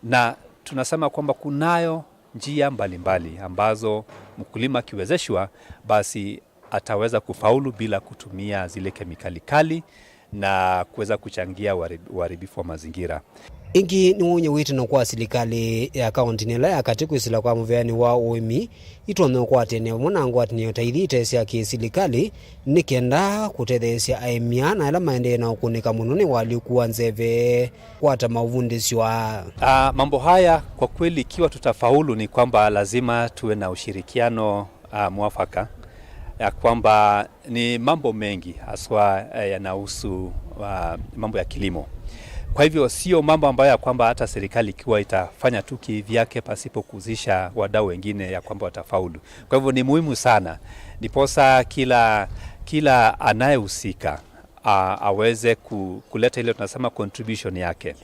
Na tunasema kwamba kunayo njia mbalimbali ambazo mkulima kiwezeshwa basi ataweza kufaulu bila kutumia zile kemikali kali na kuweza kuchangia uharibifu wa mazingira. Ingi ni unye witu na kwa serikali ya kaunti nila ya kati kwisila kwa muveani wa uimi ituome kwa tene mwanangu atinio taithite sya kiserikali nikenda kutethesya aimia na ila maende na ukunika mununi walikuwa nzeve kwata mauvundiswa. Mambo haya kwa kweli ikiwa tutafaulu ni kwamba lazima tuwe na ushirikiano mwafaka ya kwamba ni mambo mengi haswa yanahusu mambo ya kilimo. Kwa hivyo sio mambo ambayo ya kwamba hata serikali ikiwa itafanya tu kivyake pasipo kuhusisha wadau wengine ya kwamba watafaulu. Kwa hivyo ni muhimu sana ndiposa kila anayehusika aweze kuleta ile tunasema contribution yake.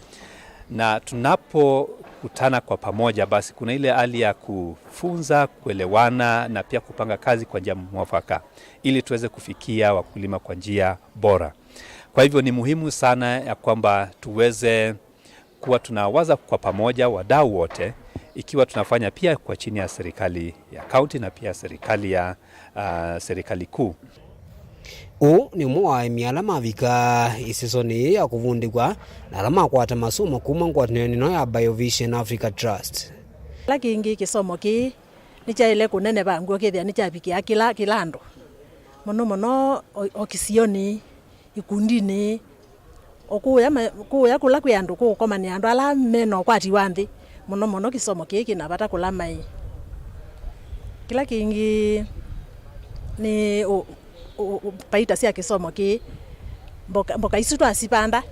Na tunapokutana kwa pamoja basi kuna ile hali ya kufunza, kuelewana na pia kupanga kazi kwa njia mwafaka ili tuweze kufikia wakulima kwa njia bora. Kwa hivyo ni muhimu sana ya kwamba tuweze kuwa tunawaza kwa pamoja wadau wote ikiwa tunafanya pia kwa chini ya serikali ya kaunti na pia serikali kuu. Ni mwa mialama vika isisoni ya kuvundikwa na alama kwata masomo kuma ngwatanio nino ya BioVision Africa Trust. Lakingi kisomo ki nichaile kunene bangu kithia nichabikia kilando muno okisioni ikundini okuya kula kyandu kukomani andu ala meno kwati wanthi muno kisomo kiki na bata kula mai. Kila kingi ni paita sia kisomo ki mboka isu twasipanda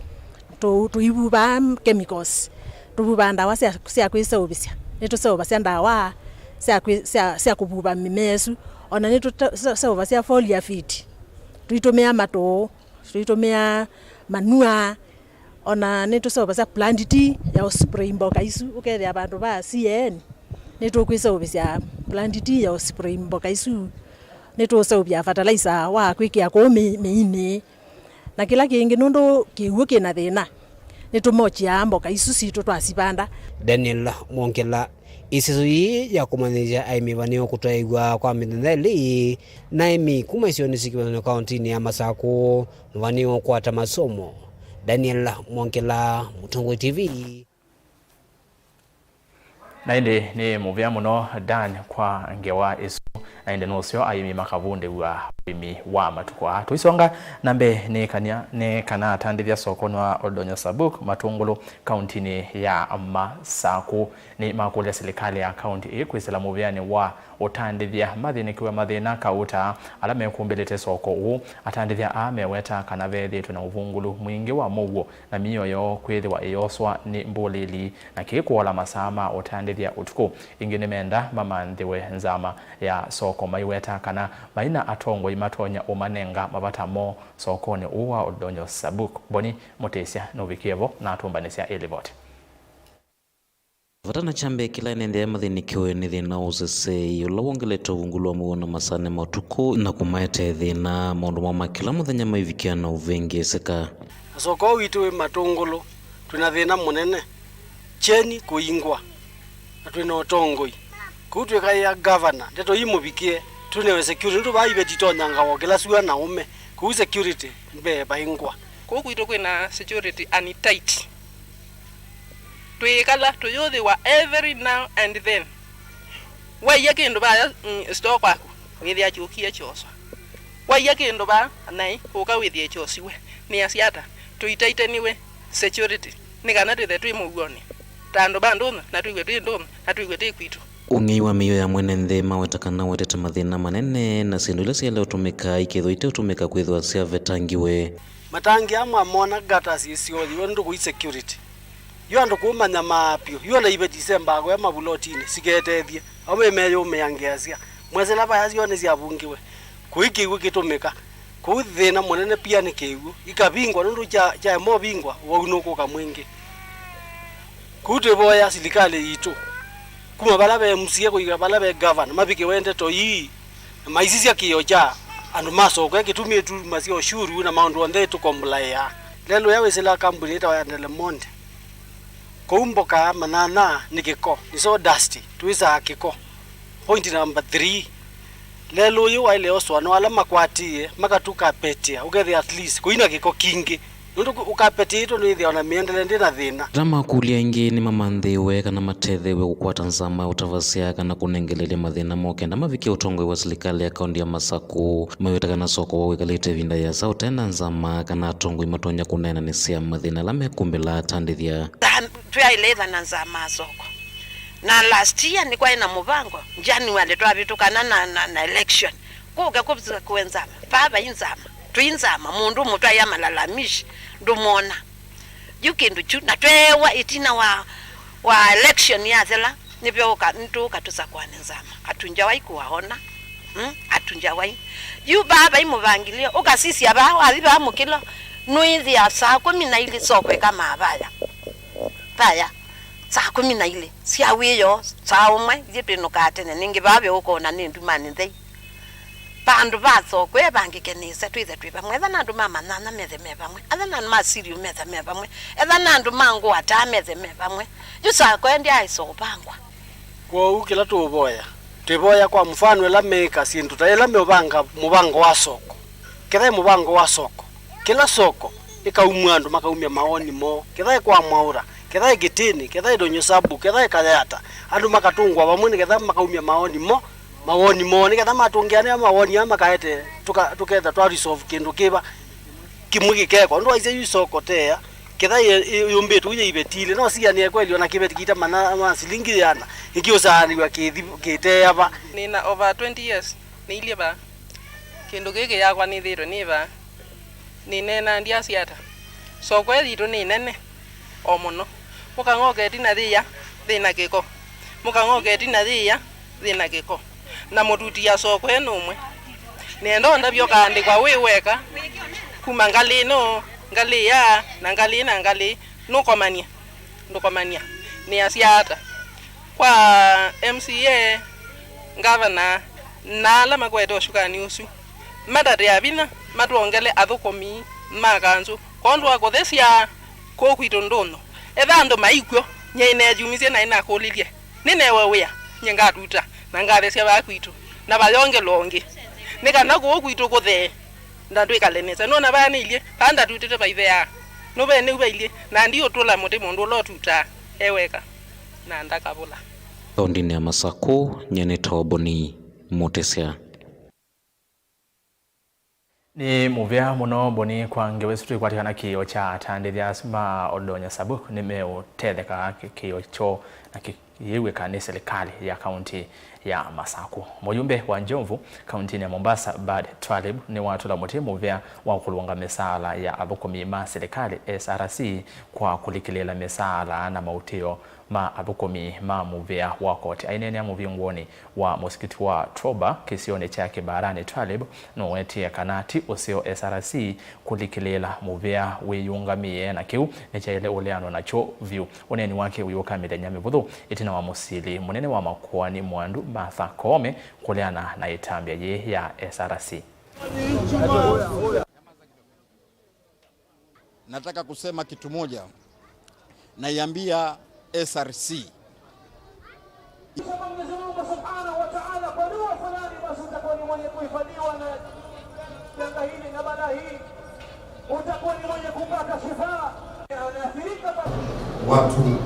tuibuba chemicals tububanda wa sia kwisobisia nitusobasya ndawa sia kububa mimesu ona nitusobasya foliar feed tuitumia mato tuitumia manua ona nitusobasa plantiti ya spray mboka isu ukethe abantu ba CN nitukwisa plantiti ya spray mboka isu nitusobia fertilizer wa kwikia ko meini na kila kingi nundu kiuo kina thina nitumochia mboka isu situ twasipanda. Daniel Monkela isizui ya kumanyia aimi vanio kutoigwa kwa mithendeli na aimi kumasioni sikiwa kaunti ya Masako vanio kwa tamasomo. Daniel Monkela, Mutongo TV. Na indi ni muvia muno Dan kwa ngewa isu na indi nusio aimi makavunde wa matukwa tuisonga nambe ni kana atandithia sokoni wa Oldonyo Sabuk Matungulu kauntini ya Masako ni makulia serikali ya kaunti ikwisela muviani wa utandithia mathinikiwe mathina kauta ala mekumbelete soko u atandithia ameweta kana vethitu na uvungulu mwingi wa Mauvoo na mioyo kwithiwa iyoswa ni mbulili na kikuola masama utandithia utuku ingine menda mamanthiwe nzama ya soko maiweta kana maina atongo imatonya umanenga mabatamo sokoni uwa Oldonyo Sabuk boni mutesia novikievo na atumbanisia elivote. Vatana chambe kila nende mathinikiwe ni thina usese yula wongeleta uvungulu wa muona masane matuku na kumaete thina maundu mama kila muthenya maivikia na uvengi seka. Soko witu Matungulu tuna thina munene cheni kuingwa na twina utongoi kutweka ya governor ndeto imubikie tunewe security ndu baibetitonya ngawo kila suwa na ume ku security mbe baingwa ko kuito kwina security ani tight twikala tuyuthi wa every now and then waiya kindu ba store kwako withia chukia choswa waiya kindu ba nai uka withia chosiwe ni asiata tuitaiteniwe security ni kana twithe twi muguoni tando banduna na tuigwe twi nduna na tuigwe twi kwitu ungei wa miyo ya mwene nthe mawetakana wetete mathina manene na sindu ile ciale utumika ikithuite utumika kwithwa cia vetangiwe matangi amwe mona gata ciociothe ndu ku security yo andu kumanya mapio yo na ibe December go mabulotini sigetethie amwe meyo meangeacia mweze laba yacione ciabungiwe kuikiwe kitumika kuthina munene pia ni kiwu ikabingwa ndu cha mo bingwa waunuko kamwingi kute boya serikali yitu kuma balabe MCA kuiga balabe governor mabike wende to yi maisisia kiyoja andu masoko yakitumie tu masio shuru na maundu onde tu komlaya lelo yawe sila kambuni eta ya Lemonde kumboka manana nikiko ni so dusty tuisa kiko point number 3 lelo yo wale oswano ala makwatie makatuka petia ugethe at least kuina kiko kingi ndu ukapetito ni thia ona miendele ndina thina rama kulia ingi ni mamanthiwe kana matethewe gukwata nzama utavasia kana kunengelele mathina mokenda mavikia utongwe wa serikali ya kaunti ya Masako mawetakana soko wa wikalite vinda ya sauta na nzama kana atongwe matonya kunena ni cia mathina la mekumbela atandithia twaileza na nzama soko na last year ni kwa ina mubango January twabitukana na election kuga kubza kuenzama baba inzama tuinzama mundu mutu ayamalalamishi ndumona yukindu chu na twewa itina wa election yazela nibyo ntuka tusakwane nzama atunjawai kuwaona atunjawai yu baba imuvangilio ukasisi aba abiba mukilo nuizi ya saa 12 sokwe kama abaya taya saa 12 siawiyo saa umwe yipinukatene ningi babe uko na nindumani ndei bandu baso kwe bangikenisa twize twiba mwetha nandu mama nana methe mebamwe atha nandu masiriu methe mebamwe etha nandu mangu ata methe mebamwe jusa kwendi aiso bangwa kwa ukila tuboya twiboya kwa mfano ela meka sindu ta ela mebanga mubango wa soko ketha mubango wa soko kila soko ikaumwandu makaumia maoni mo ketha kwa mwaura ketha gitini ketha Oldonyo Sabuk ketha kayata andu makatungwa bamwe ketha makaumia maoni mo ni kadha matungiane mawoni ama kaete tuketha twa resolve kindu kiba kimwiki keko ndo aize yusoko tea ketha yumbe tuye ibetile no sia ni kweli ona kibeti kita mana silingi yana ikiosani wa kitea ba nina over 20 years ni ile ba kindu gike yakwa ni thiro ni ba ni nena ndia siata so kweli tu ni nene o muno mukangoke tina thina giko mukangoke tina thina giko na muruti ya soko enumwe nendo ndabyo kandi kwa wiweka kumangalino ngali ya na ngali nukomania ni asiata kwa MCA governor na la magweto shukani usu madade abina matuongele athukomi makanzu kondwa gothesia ko kwitondono ethando maikwo nyeine jumisie na ina kolilie ninewe wea nyengatuta na ngathesia bakwitu na bayonge longe nikana ko kwitu gothe ndandu ikalenesa nona banilie panda tutete baithea no bene ubailie na ndio tola muti mundu lotuta eweka na ndakabula kaunti ya Masako nyene toboni mutesya ni muvya muno boni kwange wesu tukwatikana kiyo cha tandithya ma odonya sabu nimeutetheka kiyo cho na yewe kane serikali ya kaunti ya Masako. Mujumbe wa Njomvu kaunti ya Mombasa Bad Twalib ni watu la muti muvya wa kulunga mesala ya abukomi ma serikali SRC kwa kulikilela mesala na mautio ma abukomi ma muvya wa koti ainene ya muviungoni wa mosikiti wa Troba kisione chake barani Twalib no wetie kanati osio SRC kulikilela muvya weyungamie na kiu nechaile oleano na cho view oneni wake uyoka midanyame budhu itina wa musili munene wa makuani mwandu Martha Koome kuleana na itambia ye ya SRC. Nataka kusema kitu moja, naiambia SRC watu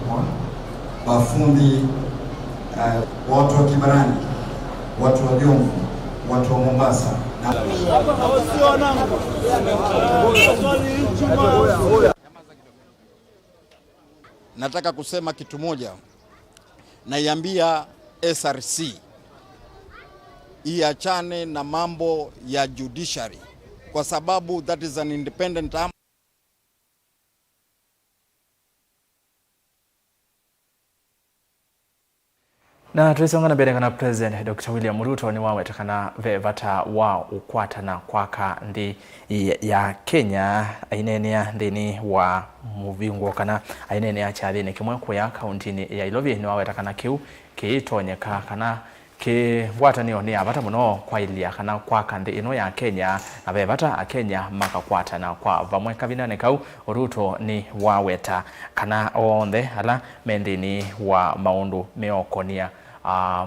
mafundi watu wa Kibarani, watu wa Jomvu, watu wa Mombasa nataka kusema kitu moja, naiambia SRC iachane na mambo ya judiciary kwa sababu that is an independent arm. Na tuisongana mbele kana President Dr. William Ruto ni wawe takana vevata wa ukwata na kwaka ndi ya Kenya ainenea ndini wa muvingo kana ainenea chathine kimwe kuya kauntini ya Ilovi ni wawe takana kiu kiitonyeka kana kiwatanio ni abata muno kwa ilia kana kwaka ndi ino ya Kenya na vevata a Kenya makakwata na kwa vamwe kabinane kau Ruto ni waweta kana onthe ala mendini wa maundu meokonia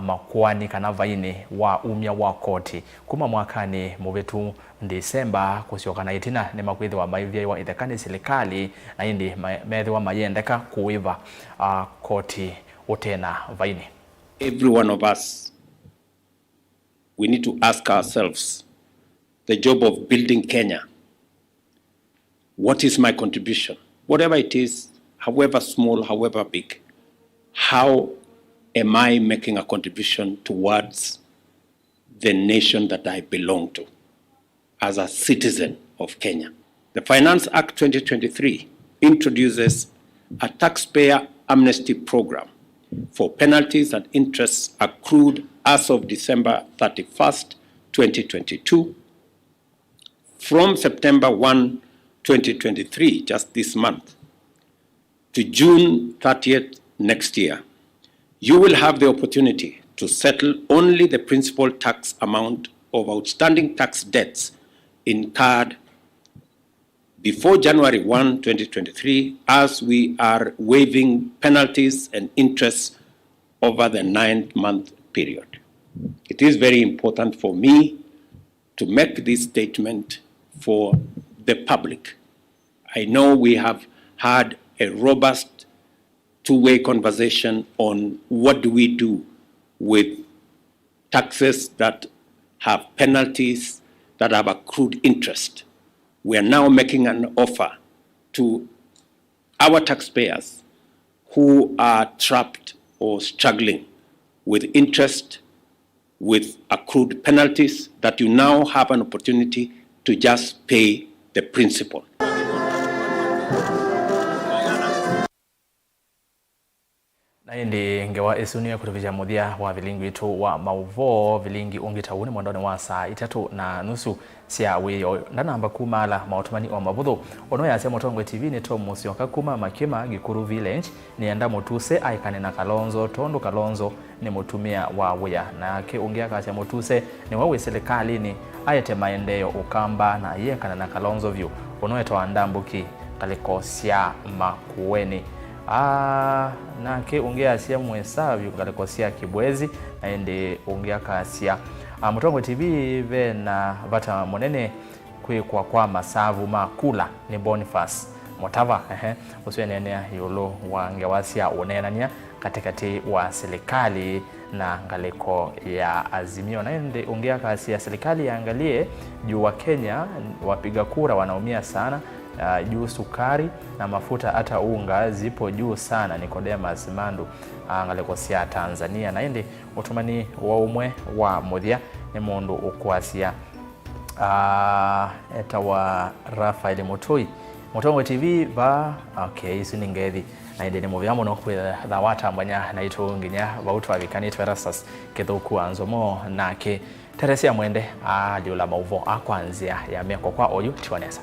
makuani kana vaini wa umya wa koti kuma mwakani muvetu Disemba kusiokana itina ni makwithi wa maivya wa ithekani serikali na indi methi wa mayendeka kuiva koti utena vaini. Every one of us, we need to ask ourselves the job of building Kenya. What is my contribution? Whatever it is, however small, however big, how am I making a contribution towards the nation that I belong to as a citizen of Kenya? The Finance Act 2023 introduces a taxpayer amnesty program for penalties and interests accrued as of December 31st, 2022. From September 1, 2023, just this month, to June 30th next year, you will have the opportunity to settle only the principal tax amount of outstanding tax debts incurred before January 1, 2023, as we are waiving penalties and interests over the 9-month period. It is very important for me to make this statement for the public. I know we have had a robust two-way conversation on what do we do with taxes that have penalties, that have accrued interest. We are now making an offer to our taxpayers who are trapped or struggling with interest, with accrued penalties, that you now have an opportunity to just pay the principal. Na hindi ngewa esunia kutuvija muthia wa Vilingi witu wa Mauvoo Vilingi ungitauni mwandoni wa saa 3:30 cia wiyo ndanamba kumala mautumani o mabuthu ono ya cia Mutongwe TV ni Tom Musioka kuma Makima Gikuru Village ni enda mutuse aikane na Kalonzo Tondo Kalonzo ni mutumia wa wia na ke ungia ka cia mutuse ni wawe serikali ni ayete maendeleo ukamba na yekana na Kalonzo view ono eto andambuki kalikosia makueni na ke ungea sia mwesavi kalikosia kibwezi na ende ungea kasia Mutongwe TV ve na vata monene kwa masavu makula ni Boniface Motava usienenea yolo wangewasia unenania katikati wa serikali na ngaliko ya Azimio na ende ungea kasia serikali yaangalie juu wa Kenya wapiga kura wanaumia sana juu sukari na mafuta hata unga zipo juu sana. Nicodemus Mandu angalikosia Tanzania na indi utumani wa umwe wa muthia ni mundu ukwasia eta wa Rafael Mutoi Mutongwe TV ba isu ningethi na indi ni muthia muno kwitha watambanya na itu nginya bautu avikanitwe ERASTUS kithuku NZOMO nake Teresia Mwende aliula Mauvoo akwanzia ya miako kwa oyu tionesa.